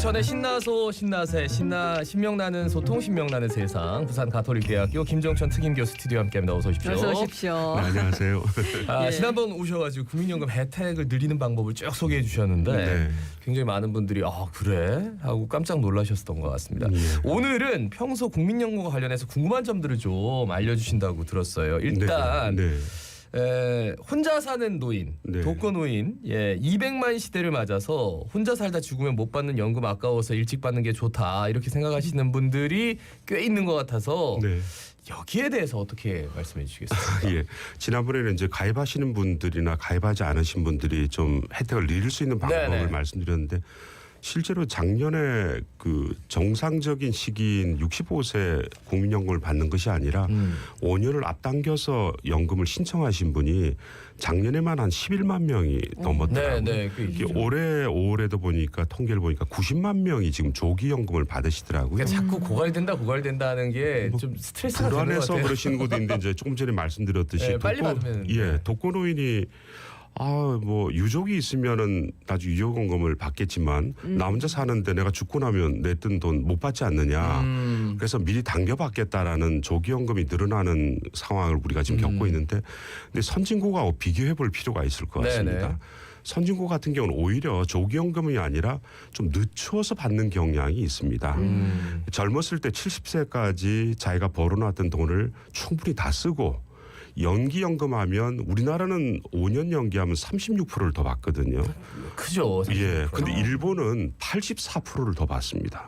김종천의 신나소 신나세 신명나는 소통 신명나는 세상 부산 가톨릭대학교 김종천 특임교수 스튜디오와 함께합니다. 어서 오십시오. 어서 오십시오. 네, 안녕하세요. 예. 지난번 오셔가지고 국민연금 혜택을 늘리는 방법을 쭉 소개해 주셨는데 네. 굉장히 많은 분들이 그래? 하고 깜짝 놀라셨던 것 같습니다. 오늘은 평소 국민연금과 관련해서 궁금한 점들을 좀 알려주신다고 들었어요. 일단 네. 혼자 사는 노인, 네. 독거노인 200만 시대를 맞아서 혼자 살다 죽으면 못 받는 연금 아까워서 일찍 받는 게 좋다 이렇게 생각하시는 분들이 꽤 있는 것 같아서 네. 여기에 대해서 어떻게 말씀해 주시겠습니까? 예. 지난번에는 이제 가입하시는 분들이나 가입하지 않으신 분들이 좀 혜택을 누릴 수 있는 방법을 네네. 말씀드렸는데 실제로 작년에 그 정상적인 시기인 65세 국민연금을 받는 것이 아니라 5년을 앞당겨서 연금을 신청하신 분이 작년에만 한 11만 명이 넘었더라고요. 네, 이게 올해도 보니까 통계를 보니까 90만 명이 지금 조기 연금을 받으시더라고요. 그러니까 자꾸 고갈된다 하는 게 좀 스트레스가 되는 것 불안해서 같아요. 그러시는 분도 있는데 이제 조금 전에 말씀드렸듯이 네, 빨리 받으면 독거노인이 뭐 유족이 있으면은 나중에 유족연금을 받겠지만 나 혼자 사는데 내가 죽고 나면 냈던 돈 못 받지 않느냐. 그래서 미리 당겨받겠다라는 조기연금이 늘어나는 상황을 우리가 지금 겪고 있는데 근데 선진국하고 비교해볼 필요가 있을 것 같습니다. 네네. 선진국 같은 경우는 오히려 조기연금이 아니라 좀 늦춰서 받는 경향이 있습니다. 젊었을 때 70세까지 자기가 벌어놨던 돈을 충분히 다 쓰고 연기연금하면 우리나라는 5년 연기하면 36%를 더 받거든요. 크죠. 예. 근데 일본은 84%를 더 받습니다.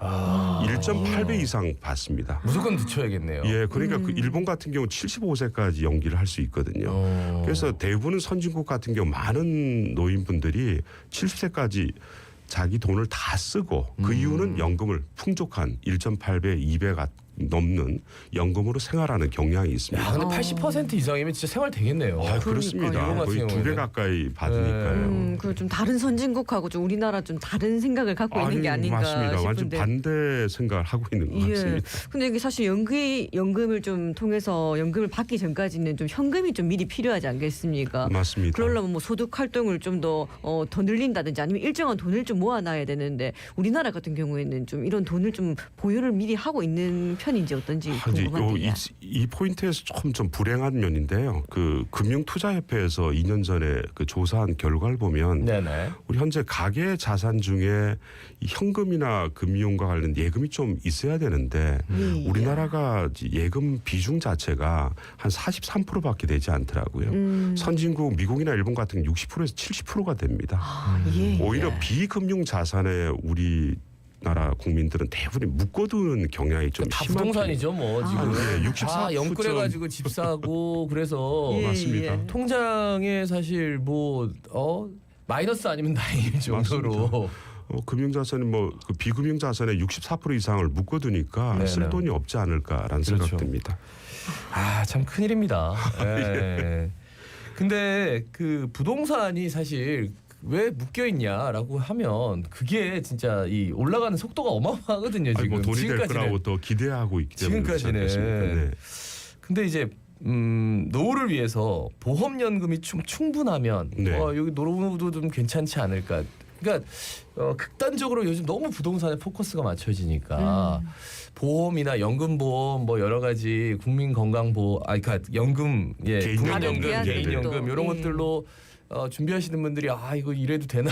1.8배 이상 받습니다. 무조건 늦춰야겠네요. 예. 그러니까 그 일본 같은 경우 75세까지 연기를 할 수 있거든요. 그래서 대부분 선진국 같은 경우 많은 노인분들이 70세까지 자기 돈을 다 쓰고 그 이유는 연금을 풍족한 1.8배, 2배가 넘는 연금으로 생활하는 경향이 있습니다. 야, 근데 80% 이상이면 진짜 생활 되겠네요. 그렇습니다. 일본 같은 거의 2배 경우에는. 가까이 받으니까요. 그 좀 다른 선진국하고 좀 우리나라 좀 다른 생각을 갖고 있는 게 아닌가 맞습니다. 싶은데. 완전 반대 생각을 하고 있는 것 같습니다. 근데 이게 사실 연금을 좀 통해서 연금을 받기 전까지는 좀 현금이 좀 미리 필요하지 않겠습니까? 맞습니다. 그러려면 뭐 소득 활동을 좀 더 늘린다든지 아니면 일정한 돈을 좀 모아놔야 되는데 우리나라 같은 경우에는 좀 이런 돈을 좀 보유를 미리 하고 있는 편인지 어떤지 궁금한데요. 이 포인트에서 좀 불행한 면인데요. 그 금융투자협회에서 2년 전에 그 조사한 결과를 보면 네네. 우리 현재 가계 자산 중에 이 현금이나 금융과 관련 예금이 좀 있어야 되는데 우리나라가 예금 비중 자체가 한 43%밖에 되지 않더라고요. 선진국 미국이나 일본 같은 경우 60%에서 70%가 됩니다. 오히려 비금융 자산에 우리나라 국민들은 대부분 묶어두는 경향이 좀 다 심한 부동산이죠, 뭐 지금. 네, 64% 다 연끌해가지고 집 사고 그래서 맞습니다. 통장에 사실 마이너스 아니면 다행일 정도로. 금융자산이 그 비금융자산의 64% 이상을 묶어두니까 네네. 쓸 돈이 없지 않을까라는 그렇죠. 생각 듭니다. 참 큰일입니다. 예. 근데 그 부동산이 사실 왜 묶여 있냐라고 하면 그게 진짜 이 올라가는 속도가 어마어마하거든요. 지금 돈이 될 지금까지는. 거라고 또 기대하고 있기 때문에 그렇지 않겠습니까? 지금까지는. 근데 이제 노후를 위해서 보험연금이 충분하면 여기 노후도 좀 괜찮지 않을까. 그러니까 극단적으로 요즘 너무 부동산에 포커스가 맞춰지니까 보험이나 연금보험 여러 가지 국민건강보험, 그러니까 연금, 국민연금, 개인연금 이런 것들로 준비하시는 분들이 이거 이래도 되나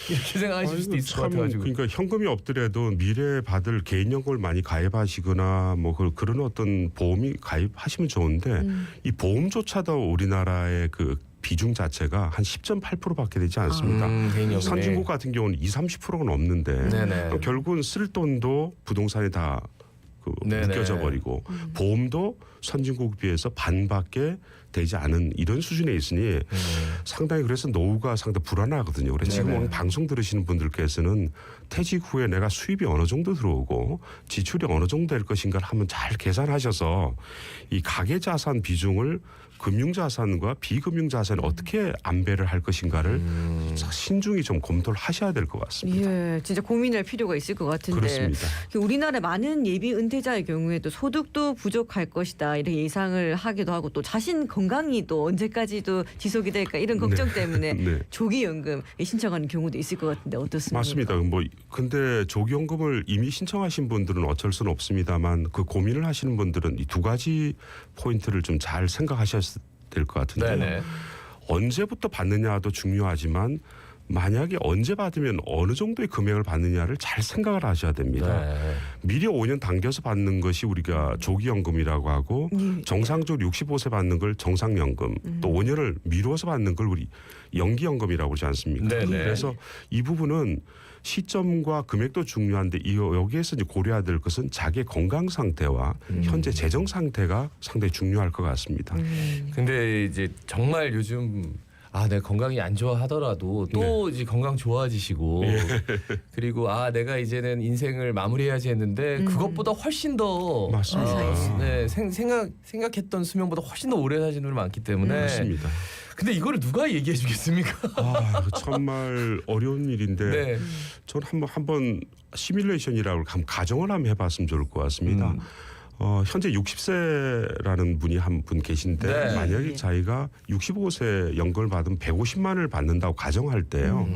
이렇게 생각하실 수도 있을 것 같아가지고. 그러니까 현금이 없더라도 미래에 받을 개인연금을 많이 가입하시거나 그런 어떤 보험이 가입하시면 좋은데 이 보험조차도 우리나라의 그 비중 자체가 한 10.8%밖에 되지 않습니다. 선진국 같은 경우는 30%가 넘는데 결국은 쓸 돈도 부동산에 다 묶여져 버리고 보험도 선진국에 비해서 반밖에 되지 않은 이런 수준에 있으니 상당히 그래서 노후가 상당히 불안하거든요. 그래서 지금 오늘 방송 들으시는 분들께서는 퇴직 후에 내가 수입이 어느 정도 들어오고 지출이 어느 정도 될 것인가를 한번 잘 계산하셔서 이 가계자산 비중을 금융자산과 비금융자산을 어떻게 안배를 할 것인가를 신중히 좀 검토를 하셔야 될 것 같습니다. 예, 진짜 고민할 필요가 있을 것 같은데. 그렇습니다. 우리나라 많은 예비 은퇴자의 경우에도 소득도 부족할 것이다 이렇게 예상을 하기도 하고 또 자신 건강이 또 언제까지도 지속이 될까 이런 걱정 때문에 조기연금 신청하는 경우도 있을 것 같은데 어떻습니까? 맞습니다. 근데 조기연금을 이미 신청하신 분들은 어쩔 수는 없습니다만 그 고민을 하시는 분들은 이 두 가지 포인트를 좀 잘 생각하셔야 될 것 같은데요. 네네. 언제부터 받느냐도 중요하지만 만약에 언제 받으면 어느 정도의 금액을 받느냐를 잘 생각을 하셔야 됩니다. 네. 미리 5년 당겨서 받는 것이 우리가 조기연금이라고 하고 정상적으로 65세 받는 걸 정상연금 또 5년을 미루어서 받는 걸 우리 연기연금이라고 그러지 않습니까? 네네. 그래서 이 부분은 시점과 금액도 중요한데 여기에서 이제 고려해야 될 것은 자기의 건강 상태와 현재 재정 상태가 상당히 중요할 것 같습니다. 근데 이제 정말 요즘 내 건강이 안 좋아하더라도 또 이제 건강 좋아지시고 그리고 내가 이제는 인생을 마무리해야지 했는데 그것보다 훨씬 더 맞습니다. 생각했던 수명보다 훨씬 더 오래 사시는 분이 많기 때문에 맞습니다. 근데 이거를 누가 얘기해 주겠습니까? 정말 어려운 일인데 네. 저는 한번 시뮬레이션이라고 가정을 한번 해봤으면 좋을 것 같습니다. 현재 60세라는 분이 한 분 계신데 네. 만약에 자기가 65세 연금을 받으면 150만 원을 받는다고 가정할 때요.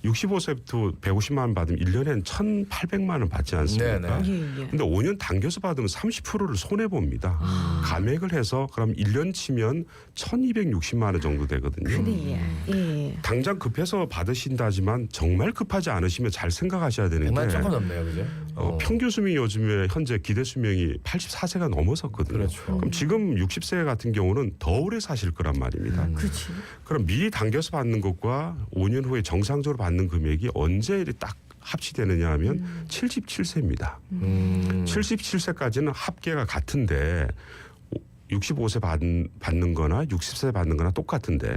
65세부터 150만 원 받으면 1년엔 1,800만 원 받지 않습니까? 예. 근데 5년 당겨서 받으면 30%를 손해 봅니다. 감액을 해서 그럼 1년 치면 1,260만 원 정도 되거든요. 예. 당장 급해서 받으신다지만 정말 급하지 않으시면 잘 생각하셔야 되는데 100만 조금 넘네요, 그죠? 평균 수명이 요즘에 현재 기대 수명이 84세가 넘어섰거든요. 그렇죠. 그럼 지금 60세 같은 경우는 더 오래 사실 거란 말입니다. 그렇지. 그럼 미리 당겨서 받는 것과 5년 후에 정상적으로 받는 금액이 언제 딱 합치되느냐 하면 77세입니다. 77세까지는 합계가 같은데 65세 받는 거나 60세 받는 거나 똑같은데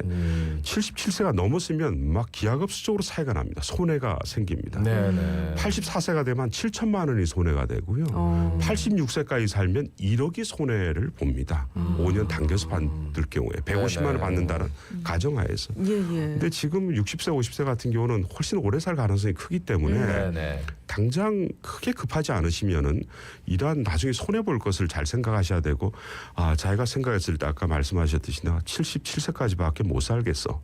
77세가 넘었으면 막 기하급수적으로 차이가 납니다. 손해가 생깁니다. 네네. 84세가 되면 7천만 원이 손해가 되고요. 86세까지 살면 1억이 손해를 봅니다. 5년 당겨서 받을 경우에 150만 원을 받는다는 가정하에서. 근데 지금 60세, 50세 같은 경우는 훨씬 오래 살 가능성이 크기 때문에 네네. 당장 크게 급하지 않으시면은 이러한 나중에 손해 볼 것을 잘 생각하셔야 되고 자기가 생각했을 때 아까 말씀하셨듯이 내가 77세까지밖에 못 살겠어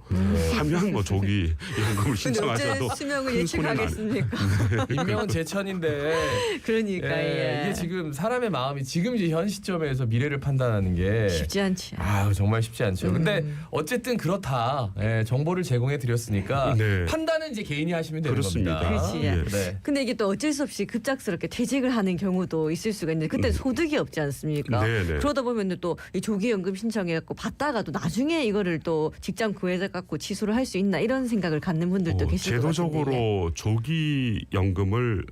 하면 뭐 조기 연금을 신청하셔도 어째 수명을 큰 손해는 예측하겠습니까? 인명은 제천인데 그러니까 이게 지금 사람의 마음이 지금 이제 현 시점에서 미래를 판단하는 게 쉽지 않지. 정말 쉽지 않죠. 근데 어쨌든 그렇다. 정보를 제공해 드렸으니까 네. 판단은 이제 개인이 하시면 되는 그렇습니다. 겁니다. 그렇지. 예. 네. 근데 이게 또 어쩔 수 없이 급작스럽게 퇴직을 하는 경우도 있을 수가 있는데 그때 소득이 없지 않습니까? 네네. 그러다 보면 또 이 조기연금 신청해갖고 받다가도 나중에 이거를 또 직장 구해서 갖고 취소를 할 수 있나 이런 생각을 갖는 분들도 계실 것 같은데. 제도적으로 조기 연금을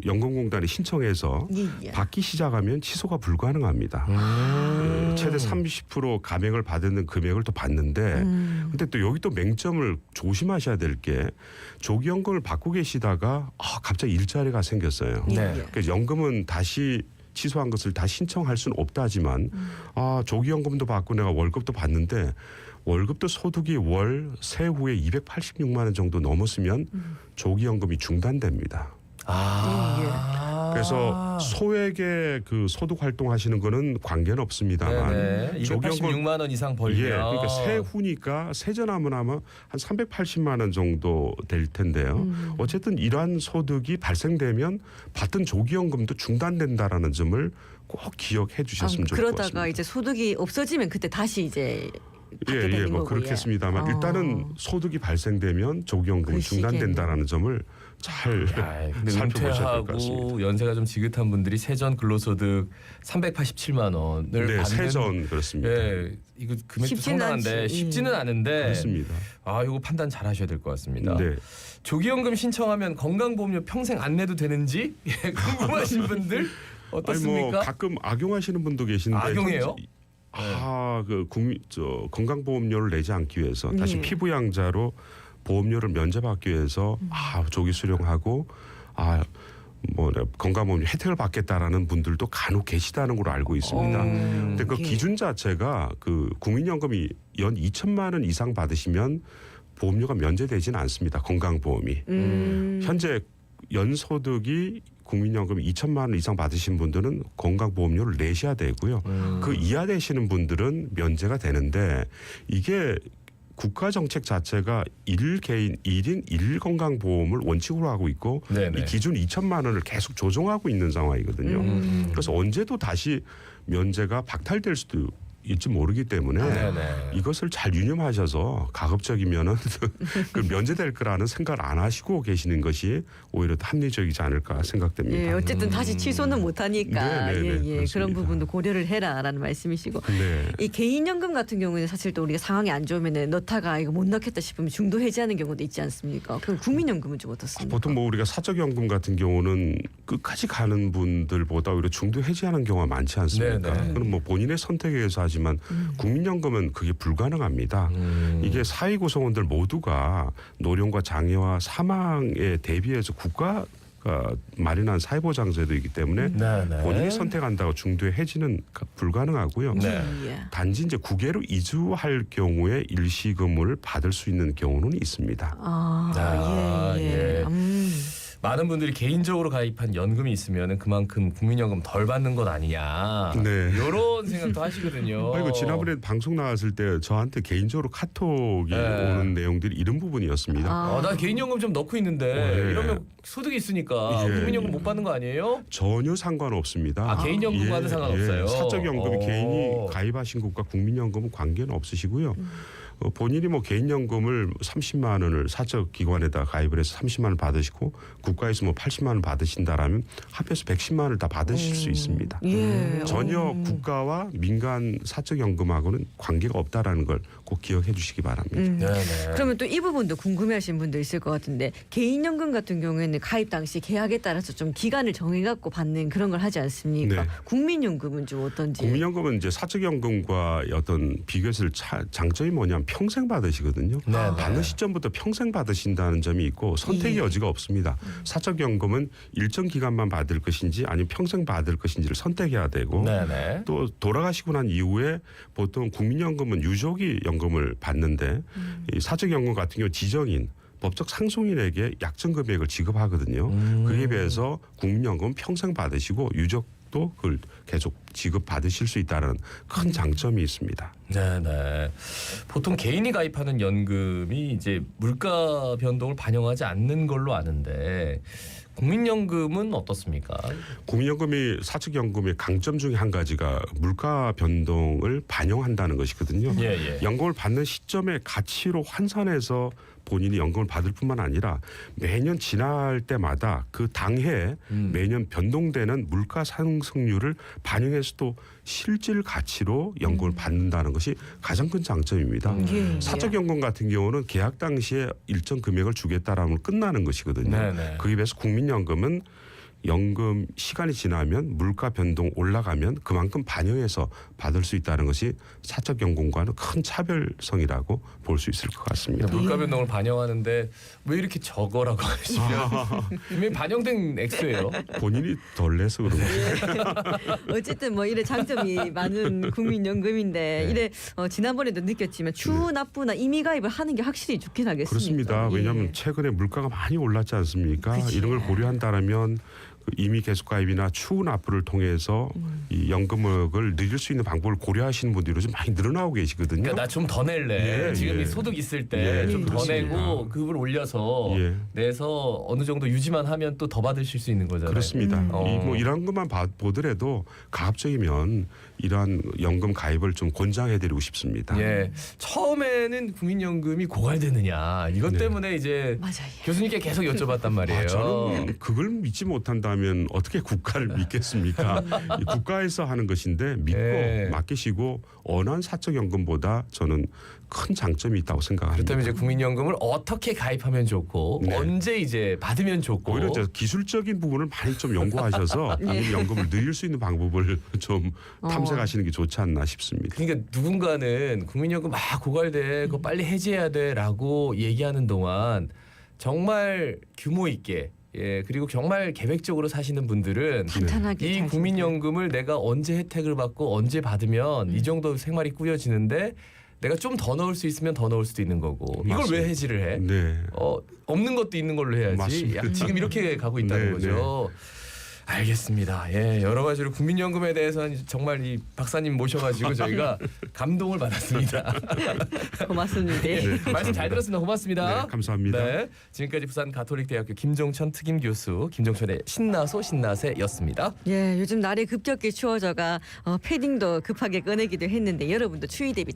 연금공단에 신청해서 예. 받기 시작하면 취소가 불가능합니다. 최대 30% 감액을 받는 금액을 또 받는데 근데 또 여기 또 맹점을 조심하셔야 될 게 조기연금을 받고 계시다가 갑자기 일자리가 생겼어요. 네. 그래서 연금은 다시 취소한 것을 다시 신청할 수는 없다지만 조기연금도 받고 내가 월급도 받는데 월급도 소득이 월 세후에 286만 원 정도 넘었으면 조기연금이 중단됩니다. 그래서 소액의 그 소득 활동하시는 거는 관계는 없습니다만 286만 원 이상 벌면 그러니까 세후니까 세전하면 아마 한 380만 원 정도 될 텐데요. 어쨌든 이러한 소득이 발생되면 받던 조기연금도 중단된다라는 점을 꼭 기억해 주셨으면 좋을 것 같습니다. 그러다가 이제 소득이 없어지면 그때 다시 이제 받게 되는 뭐 거고. 그렇겠습니다만 일단은 소득이 발생되면 조기연금이 그 중단된다라는 점을 잘 근데 살펴보셔야 될 것 같습니다. 은퇴하고 연세가 좀 지긋한 분들이 세전 근로소득 387만 원을 받는 세전 그렇습니다. 이거 금액도 쉽지는 상당한데 않지. 쉽지는 않은데 그렇습니다. 이거 판단 잘 하셔야 될 것 같습니다. 네. 조기연금 신청하면 건강보험료 평생 안 내도 되는지 궁금하신 분들 어떻습니까? 가끔 악용하시는 분도 계신데 악용해요? 건강보험료를 내지 않기 위해서 다시 피부양자로 보험료를 면제받기 위해서 조기 수령하고 건강보험료 혜택을 받겠다라는 분들도 간혹 계시다는 걸로 알고 있습니다. 근데 그 기준 자체가 그 국민연금이 연 2천만 원 이상 받으시면 보험료가 면제되지는 않습니다. 건강보험이. 현재 연소득이 국민연금 2천만 원 이상 받으신 분들은 건강보험료를 내셔야 되고요. 그 이하 되시는 분들은 면제가 되는데 이게 국가 정책 자체가 1개인 1인 1건강보험을 원칙으로 하고 있고 네네. 이 기준 2천만 원을 계속 조정하고 있는 상황이거든요. 그래서 언제도 다시 면제가 박탈될 수도 있지 모르기 때문에 네네. 이것을 잘 유념하셔서 가급적이면은 그 면제될 거라는 생각을 안 하시고 계시는 것이 오히려 더 합리적이지 않을까 생각됩니다. 예, 어쨌든 다시 취소는 네, 못하니까 네, 네, 그런 그렇습니다. 부분도 고려를 해라라는 말씀이시고 네. 이 개인연금 같은 경우에는 사실 또 우리가 상황이 안 좋으면 넣다가 이거 못 넣겠다 싶으면 중도 해지하는 경우도 있지 않습니까? 그럼 국민연금은 좀 어떻습니까? 보통 뭐 우리가 사적연금 같은 경우는 끝까지 가는 분들보다 오히려 중도 해지하는 경우가 많지 않습니까? 네네. 그건 뭐 본인의 선택에 의해서 하지만 국민연금은 그게 불가능합니다. 이게 사회 구성원들 모두가 노령과 장애와 사망에 대비해서 국가가 마련한 사회보장제도이기 때문에 네네. 본인이 선택한다고 중도에 해지는 불가능하고요. 네. 예. 단지 이제 국외로 이주할 경우에 일시금을 받을 수 있는 경우는 있습니다. 아, 예. 예. 많은 분들이 개인적으로 가입한 연금이 있으면 그만큼 국민연금 덜 받는 것 아니냐. 네. 이런 생각도 하시거든요. 아이고 지난번에 방송 나왔을 때 저한테 개인적으로 카톡이 네. 오는 내용들이 이런 부분이었습니다. 아. 나 개인연금 좀 넣고 있는데 네. 이러면 소득이 있으니까 예. 국민연금 못 받는 거 아니에요? 전혀 상관없습니다. 아, 개인연금과는 상관없어요? 사적연금이 개인이 어. 가입하신 것과 국민연금은 관계는 없으시고요. 본인이 뭐 개인연금을 30만 원을 사적 기관에다 가입을 해서 30만 원 받으시고 국가에서 뭐 80만 원 받으신다라면 합해서 110만 원을 다 받으실 수 있습니다. 예. 전혀 국가와 민간 사적연금하고는 관계가 없다라는 걸 꼭 기억해 주시기 바랍니다. 네네. 그러면 또 이 부분도 궁금해하시는 분도 있을 것 같은데 개인연금 같은 경우에는 가입 당시 계약에 따라서 좀 기간을 정해갖고 받는 그런 걸 하지 않습니까? 네. 국민연금은 좀 어떤지. 국민연금은 이제 사적연금과 어떤 비교했을 장점이 뭐냐면 평생 받으시거든요. 네네. 받는 시점부터 평생 받으신다는 점이 있고 선택의 예. 여지가 없습니다. 사적연금은 일정 기간만 받을 것인지 아니면 평생 받을 것인지를 선택해야 되고 네네. 또 돌아가시고 난 이후에 보통 국민연금은 유족이 연금을 받는데 이 사적연금 같은 경우 지정인 법적 상속인에게 약정 금액을 지급하거든요. 그에 비해서 국민연금은 평생 받으시고 유족도 그걸 계속 지급 받으실 수 있다는 큰 장점이 있습니다. 네네. 보통 개인이 가입하는 연금이 이제 물가 변동을 반영하지 않는 걸로 아는데 국민연금은 어떻습니까? 국민연금이 사적연금의 강점 중에 한 가지가 물가 변동을 반영한다는 것이거든요. 예. 연금을 받는 시점의 가치로 환산해서 본인이 연금을 받을 뿐만 아니라 매년 지날 때마다 그 당해 매년 변동되는 물가 상승률을 반영해서 또 실질 가치로 연금을 받는다는 것이 가장 큰 장점입니다. 예. 사적연금 같은 경우는 계약 당시에 일정 금액을 주겠다라면 끝나는 것이거든요. 네네. 그에 비해서 국민연금은 연금 시간이 지나면 물가 변동 올라가면 그만큼 반영해서 받을 수 있다는 것이 사적연금과는 큰 차별성이라고 볼 수 있을 것 같습니다. 물가 변동을 반영하는데 왜 이렇게 적어라고 하시면 분명히 반영된 액수예요. 본인이 덜 내서 그런 거죠. 어쨌든 뭐 이래 장점이 많은 국민연금인데 네. 이래 지난번에도 느꼈지만 추납부나 임의 가입을 하는 게 확실히 좋긴 하겠습니다. 그렇습니다. 왜냐하면 예. 최근에 물가가 많이 올랐지 않습니까? 그치. 이런 걸 고려한다면 그 임의 계속 가입이나 추후 납부를 통해서 이 연금액을 늘릴 수 있는 방법을 고려하시는 분들이 요즘 많이 늘어나고 계시거든요. 그러니까 나 좀 더 낼래. 예, 지금 예. 이 소득 있을 때 예, 좀 더 그렇습니다. 내고 급을 올려서 예. 내서 어느 정도 유지만 하면 또 더 받으실 수 있는 거잖아요. 그렇습니다. 어. 뭐 이런 것만 보더라도 가급적이면 이러한 연금 가입을 좀 권장해드리고 싶습니다. 예. 처음에는 국민연금이 고갈되느냐 이것 네. 때문에 이제 맞아요. 교수님께 계속 여쭤봤단 말이에요. 저는 그걸 믿지 못한다면 어떻게 국가를 믿겠습니까? 이 국가에서 하는 것인데 믿고 예. 맡기시고 원한 사적연금보다 저는 큰 장점이 있다고 생각합니다. 그렇다면 이제 국민연금을 어떻게 가입하면 좋고 네. 언제 이제 받으면 좋고 오히려 이제 기술적인 부분을 많이 좀 연구하셔서 본인 연금을 늘릴 수 있는 방법을 좀 탐색하시는 게 좋지 않나 싶습니다. 그러니까 누군가는 국민연금 막 고갈돼 그거 빨리 해지해야 돼라고 얘기하는 동안 정말 규모 있게 예 그리고 정말 계획적으로 사시는 분들은 탄탄하게 이 잘 국민연금을 내가 언제 혜택을 받고 언제 받으면 이 정도 생활이 꾸려지는데 내가 좀 더 넣을 수 있으면 더 넣을 수도 있는 거고 이걸 맞습니다. 왜 해지를 해? 네. 없는 것도 있는 걸로 해야지. 맞습니다. 지금 이렇게 가고 있다는 네, 거죠. 알겠습니다. 예, 여러 가지로 국민연금에 대해서는 정말 이 박사님 모셔가지고 저희가 감동을 받았습니다. 고맙습니다. 네, 말씀 잘 들었습니다. 고맙습니다. 네, 감사합니다. 네, 지금까지 부산 가톨릭대학교 김종천 특임 교수, 김종천의 신나소 신나세였습니다. 예, 요즘 날이 급격히 추워져가 패딩도 급하게 꺼내기도 했는데 여러분도 추위 대비